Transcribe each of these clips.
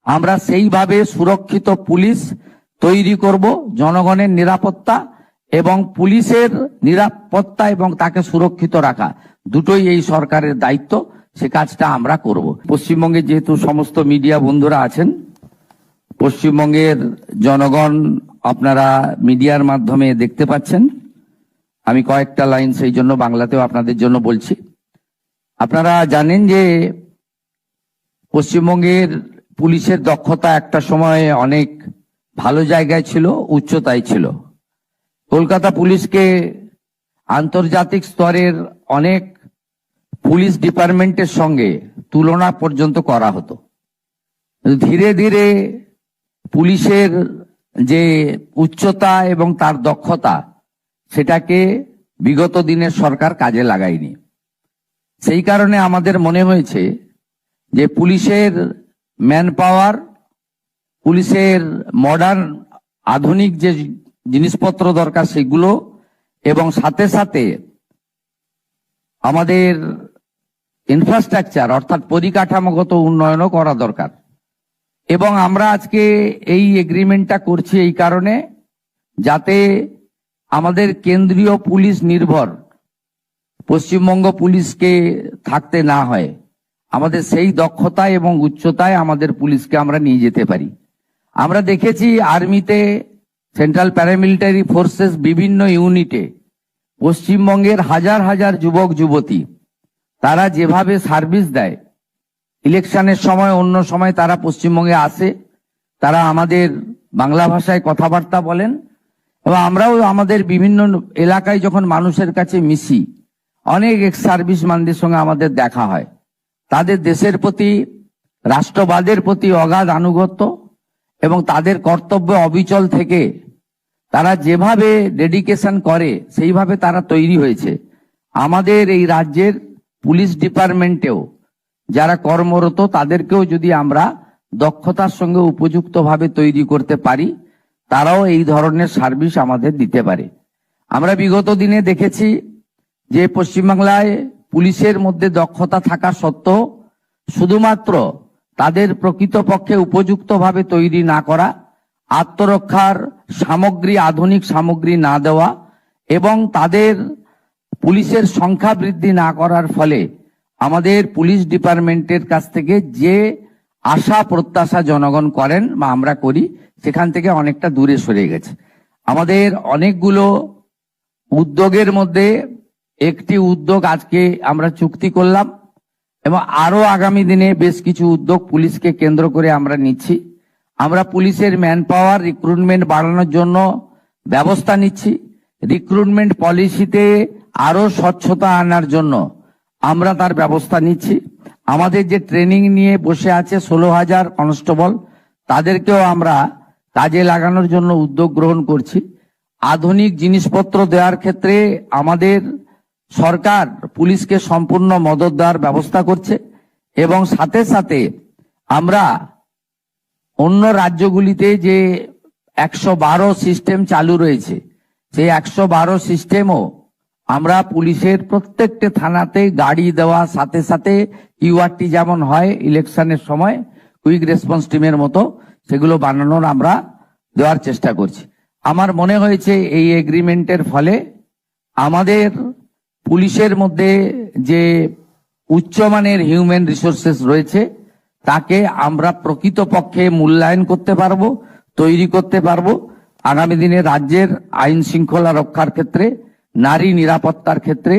আমরা সেইভাবে সুরক্ষিত পুলিশ তৈরি করব। জনগণের নিরাপত্তা এবং পুলিশের নিরাপত্তা এবং তাকে সুরক্ষিত রাখা দুটোই এই সরকারের দায়িত্ব। সে কাজটা আমরা করব। পশ্চিমবঙ্গে যেহেতু সমস্ত মিডিয়া বন্ধুরা আছেন, পশ্চিমবঙ্গের জনগণ আপনারা মিডিয়ার মাধ্যমে দেখতে পাচ্ছেন। আমি কয়েকটা লাইন সেই জন্য বাংলাতেও আপনাদের জন্য বলছি। আপনারা জানেন যে পশ্চিমবঙ্গের পুলিশের দক্ষতা একটা সময় অনেক ভালো জায়গায় ছিল, উচ্চতায় ছিল। কলকাতা পুলিশকে আন্তর্জাতিক স্তরের অনেক পুলিশ ডিপার্টমেন্টের সঙ্গে তুলনা পর্যন্ত করা হতো। ধীরে ধীরে পুলিশের যে উচ্চতা এবং তার দক্ষতা, সেটাকে বিগত দিনের সরকার কাজে লাগায়নি। সেই কারণে আমাদের মনে হয়েছে যে পুলিশের ম্যান পাওয়ার, পুলিশের মডার্ন আধুনিক যে জিনিসপত্র দরকার সেগুলো, এবং সাথে সাথে আমাদের ইনফ্রাস্ট্রাকচার অর্থাৎ পরিকাঠামোগত উন্নয়নও করা দরকার। এবং আমরা আজকে এই এগ্রিমেন্টটা করছি এই কারণে, যাতে আমাদের কেন্দ্রীয় পুলিশ নির্ভর পশ্চিমবঙ্গ পুলিশকে থাকতে না হয়। আমাদের সেই দক্ষতায় এবং উচ্চতায় আমাদের পুলিশকে আমরা নিয়ে যেতে পারি। আমরা দেখেছি আর্মিতে, সেন্ট্রাল প্যারামিলিটারি ফোর্সেস বিভিন্ন ইউনিটে পশ্চিমবঙ্গের হাজার হাজার যুবক যুবতী তারা যেভাবে সার্ভিস দেয়, ইলেকশনের সময় অন্য সময় তারা পশ্চিমবঙ্গে আসে, তারা আমাদের বাংলা ভাষায় কথাবার্তা বলেন, এবং আমরাও আমাদের বিভিন্ন এলাকায় যখন মানুষের কাছে মিশি, অনেক এক্স সার্ভিসম্যানদের সঙ্গে আমাদের দেখা হয়। তাদের দেশের প্রতি, রাষ্ট্রবাদের প্রতি অগাধ আনুগত্য এবং তাদের কর্তব্য অবিচল থেকে তারা যেভাবে ডেডিকেশন করে সেইভাবে তারা তৈরি হয়েছে। আমাদের এই রাজ্যের পুলিশ ডিপার্টমেন্টেও যারা কর্মরত তাদেরকেও যদি আমরা দক্ষতার সঙ্গে উপযুক্তভাবে তৈরি করতে পারি, তারাও এই ধরনের সার্ভিস আমাদের দিতে পারে। আমরা বিগত দিনে দেখেছি যে পশ্চিমবাংলায় পুলিশের মধ্যে দক্ষতা থাকা সত্ত্বেও শুধুমাত্র তাদের প্রকৃতপক্ষে উপযুক্তভাবে তৈরি না করা, আত্মরক্ষার সামগ্রী, আধুনিক সামগ্রী না দেওয়া এবং তাদের পুলিশের সংখ্যা বৃদ্ধি না করার ফলে আমাদের পুলিশ ডিপার্টমেন্টের কাছ থেকে যে আশা প্রত্যাশা জনগণ করেন বা আমরা করি, সেখান থেকে অনেকটা দূরে সরে গেছে। আমাদের অনেকগুলো উদ্যোগের মধ্যে একটি উদ্যোগ আজকে আমরা চুক্তি করলাম, এবং আরো আগামী দিনে বেশ কিছু উদ্যোগ পুলিশকে কেন্দ্র করে আমরা নিচ্ছি। আমরা পুলিশের ম্যান পাওয়ার রিক্রুটমেন্ট বাড়ানোর জন্য ব্যবস্থা নিচ্ছি। রিক্রুটমেন্ট পলিসিতে আরো স্বচ্ছতা আনার জন্য আমরা তার ব্যবস্থা নিচ্ছি। আমাদের যে ট্রেনিং নিয়ে বসে আছে 16,000 কনস্টেবল, তাদেরকেও আমরা কাজে লাগানোর জন্য উদ্যোগ গ্রহণ করছি। আধুনিক জিনিসপত্র দেওয়ার ক্ষেত্রে আমাদের সরকার পুলিশকে সম্পূর্ণ মদত দেওয়ার ব্যবস্থা করছে, এবং সাথে সাথে আমরা অন্য রাজ্যগুলিতে যে 112 সিস্টেম চালু রয়েছে, সেই 112 সিস্টেমও আমরা পুলিশের প্রত্যেকটা থানাতে গাড়ি দেওয়া, সাথে সাথে কিউআরটি যেমন হয় ইলেকশনের সময় কুইক রেসপন্স টিমের মতো, সেগুলো বানানোর আমরা দেওয়ার চেষ্টা করছি। আমার মনে হয়েছে এই এগ্রিমেন্টের ফলে আমাদের পুলিশের মধ্যে যে উচ্চমানের হিউম্যান রিসোর্সেস রয়েছে তাকে আমরা প্রকৃতপক্ষে মূল্যায়ন করতে পারবো, তৈরি করতে পারবো। আগামী দিনে রাজ্যের আইন শৃঙ্খলা রক্ষার ক্ষেত্রে, নারী নিরাপত্তার ক্ষেত্রে,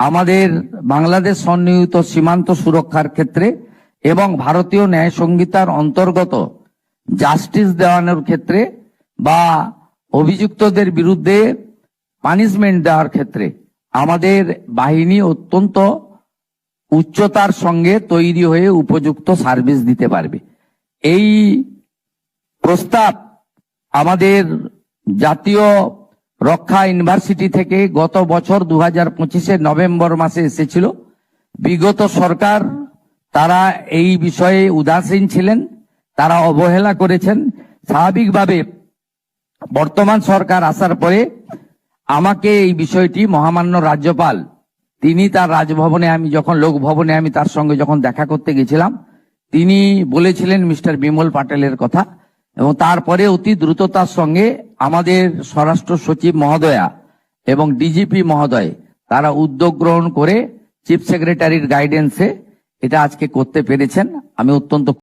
আমাদের বাংলাদেশ সন্নিহিত সীমান্ত সুরক্ষার ক্ষেত্রে এবং ভারতীয় ন্যায় সংহিতার অন্তর্গত জাস্টিস দেওয়ানোর ক্ষেত্রে বা অভিযুক্তদের বিরুদ্ধে পানিশমেন্ট দেওয়ার ক্ষেত্রে আমাদের বাহিনী অত্যন্ত উচ্চতার সঙ্গে তৈরি হয়ে উপযুক্ত সার্ভিস দিতে পারবে। এই প্রস্তাব আমাদের জাতীয় রক্ষা ইউনিভার্সিটি থেকে গত বছর 2025 নভেম্বর মাসে এসেছিল। বিগত সরকার তারা এই বিষয়ে উদাসীন ছিলেন, তারা অবহেলা করেছেন। স্বাভাবিকভাবে বর্তমান সরকার আসার পরে আমাকে এই বিষয়টি মহামান্য রাজ্যপাল, তিনি তার রাজভবনে, আমি যখন লোকভবনে আমি তার সঙ্গে যখন দেখা করতে গেছিলাম, তিনি বলেছিলেন মিস্টার বিমল পাটেলের কথা, এবং তারপরে অতি দ্রুততার সঙ্গে আমাদের স্বরাষ্ট্র সচিব মহোদয়া এবং ডিজিপি মহোদয় তারা উদ্যোগ গ্রহণ করে চিফ সেক্রেটারির গাইডেন্সে এটা আজকে করতে পেরেছেন। আমি অত্যন্ত